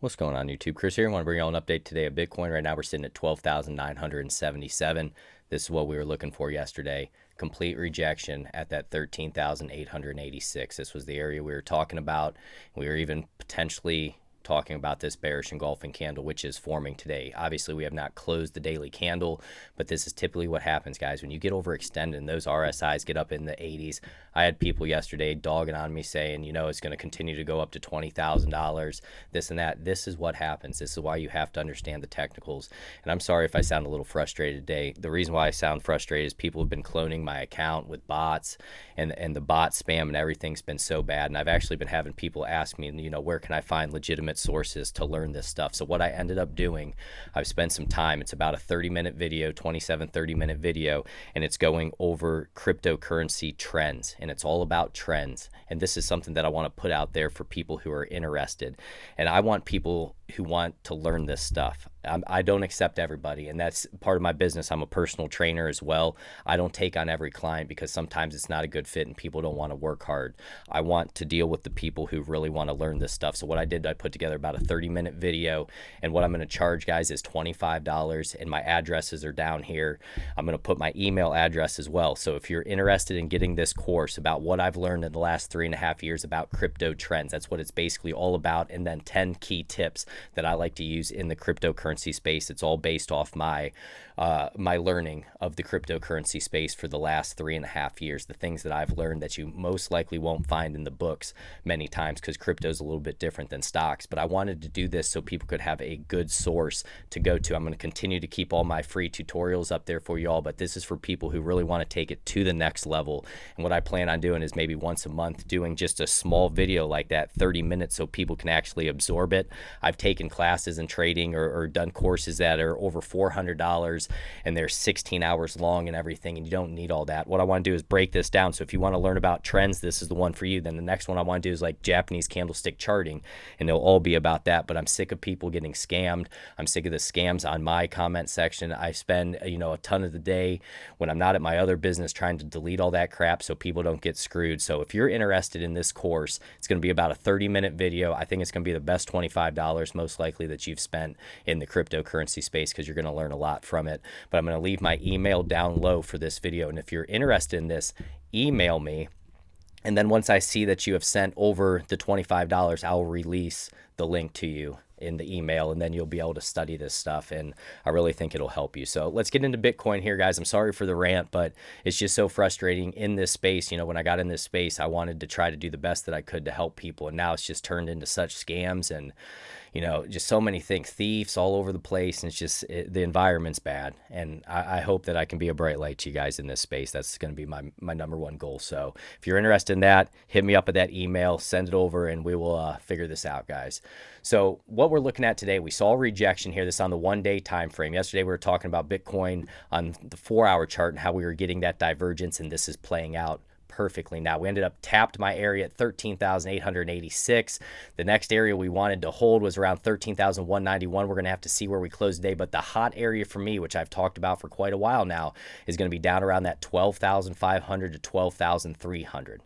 What's going on, YouTube? Chris here. I want to bring you all an update today of Bitcoin. Right now we're sitting at 12,977. This is what we were looking for yesterday. Complete rejection at that 13,886. This was the area we were talking about. We were even potentially talking about this bearish engulfing candle, which is forming today. Obviously, we have not closed the daily candle, but this is typically what happens, guys. When you get overextended and those RSIs get up in the 80s, I had people yesterday dogging on me saying, it's going to continue to go up to $20,000, this and that. This is what happens. This is why you have to understand the technicals. And I'm sorry if I sound a little frustrated today. The reason why I sound frustrated is people have been cloning my account with bots, and the bot spam and everything's been so bad. And I've actually been having people ask me, where can I find legitimate sources to learn this stuff? So what I ended up doing, I've spent some time. It's about a 30-minute video, 30-minute video, and it's going over cryptocurrency trends, and it's all about trends. And this is something that I want to put out there for people who are interested. And I want people who want to learn this stuff. I don't accept everybody, and that's part of my business. I'm a personal trainer as well. I don't take on every client because sometimes it's not a good fit and people don't want to work hard. I want to deal with the people who really want to learn this stuff. So what I did, I put together about a 30-minute video, and what I'm going to charge, guys, is $25, and my addresses are down here. I'm going to put my email address as well. So if you're interested in getting this course about what I've learned in the last 3.5 years about crypto trends, that's what it's basically all about, and then 10 key tips that I like to use in the cryptocurrency space. It's all based off my learning of the cryptocurrency space for the last 3.5 years. The things that I've learned that you most likely won't find in the books many times, because crypto is a little bit different than stocks. But I wanted to do this so people could have a good source to go to. I'm going to continue to keep all my free tutorials up there for you all, but this is for people who really want to take it to the next level. And what I plan on doing is maybe once a month doing just a small video like that, 30 minutes, so people can actually absorb it. I've taken classes in trading or done courses that are over $400, and they're 16 hours long and everything, and you don't need all that. What I want to do is break this down. So if you want to learn about trends, this is the one for you. Then the next one I want to do is like Japanese candlestick charting, and they'll all be about that. But I'm sick of people getting scammed. I'm sick of the scams on my comment section. I spend a ton of the day when I'm not at my other business trying to delete all that crap so people don't get screwed. So if you're interested in this course, it's going to be about a 30-minute video. I think it's going to be the best $25 most likely that you've spent in the cryptocurrency space, because you're going to learn a lot from it. But I'm going to leave my email down low for this video, and if you're interested in this, email me, and then once I see that you have sent over the $25, I'll release the link to you in the email, and then you'll be able to study this stuff, and I really think it'll help you. So let's get into Bitcoin here, guys. I'm sorry for the rant, but it's just so frustrating in this space. When I got in this space, I wanted to try to do the best that I could to help people, and now it's just turned into such scams and just so many things, thieves all over the place, and it's just the environment's bad. And I hope that I can be a bright light to you guys in this space. That's going to be my number one goal. So if you're interested in that, hit me up at that email, send it over, and we will figure this out, guys. So what we're looking at today, we saw a rejection here. This on the 1-day time frame. Yesterday we were talking about Bitcoin on the 4-hour chart and how we were getting that divergence, and this is playing out perfectly. Now we ended up tapped my area at 13,886. The next area we wanted to hold was around 13,191. We're going to have to see where we close today, but the hot area for me, which I've talked about for quite a while now, is going to be down around that 12,500 to 12,300.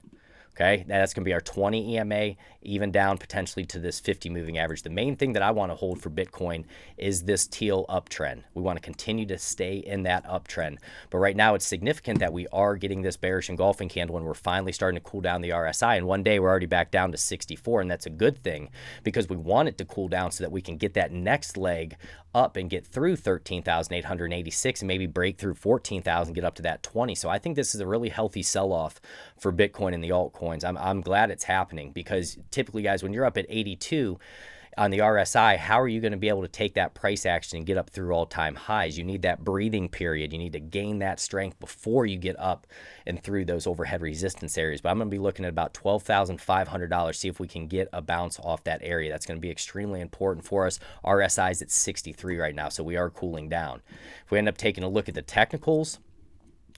Okay, that's going to be our 20 EMA, even down potentially to this 50 moving average. The main thing that I want to hold for Bitcoin is this teal uptrend. We want to continue to stay in that uptrend. But right now it's significant that we are getting this bearish engulfing candle, and we're finally starting to cool down the RSI. And one day we're already back down to 64, and that's a good thing, because we want it to cool down so that we can get that next leg up and get through 13,886 and maybe break through 14,000, get up to that 20. So I think this is a really healthy sell-off for Bitcoin and the altcoins. I'm glad it's happening, because typically, guys, when you're up at 82 on the RSI, how are you going to be able to take that price action and get up through all-time highs? You need that breathing period. You need to gain that strength before you get up and through those overhead resistance areas. But I'm going to be looking at about $12,500, see if we can get a bounce off that area. That's going to be extremely important for us. RSI is at 63 right now, so we are cooling down. If we end up taking a look at the technicals,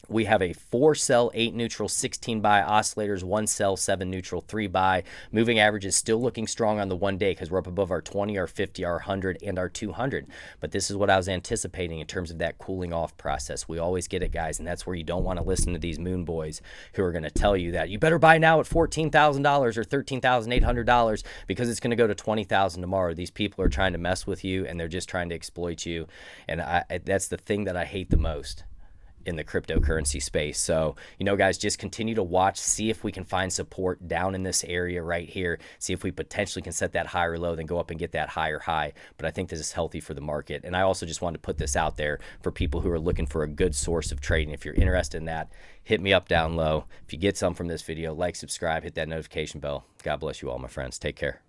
We have a 4 sell, 8 neutral, 16 buy oscillators, 1 sell, 7 neutral, 3 buy. Moving average is still looking strong on the 1 day because we're up above our 20, our 50, our 100, and our 200. But this is what I was anticipating in terms of that cooling off process. We always get it, guys, and that's where you don't want to listen to these moon boys who are going to tell you that you better buy now at $14,000 or $13,800 because it's going to go to $20,000 tomorrow. These people are trying to mess with you, and they're just trying to exploit you. And that's the thing that I hate the most in the cryptocurrency space. So, guys, just continue to watch, see if we can find support down in this area right here, see if we potentially can set that higher low, then go up and get that higher high. But I think this is healthy for the market. And I also just wanted to put this out there for people who are looking for a good source of trading. If you're interested in that, hit me up down low. If you get some from this video, like, subscribe, hit that notification bell. God bless you all, my friends. Take care.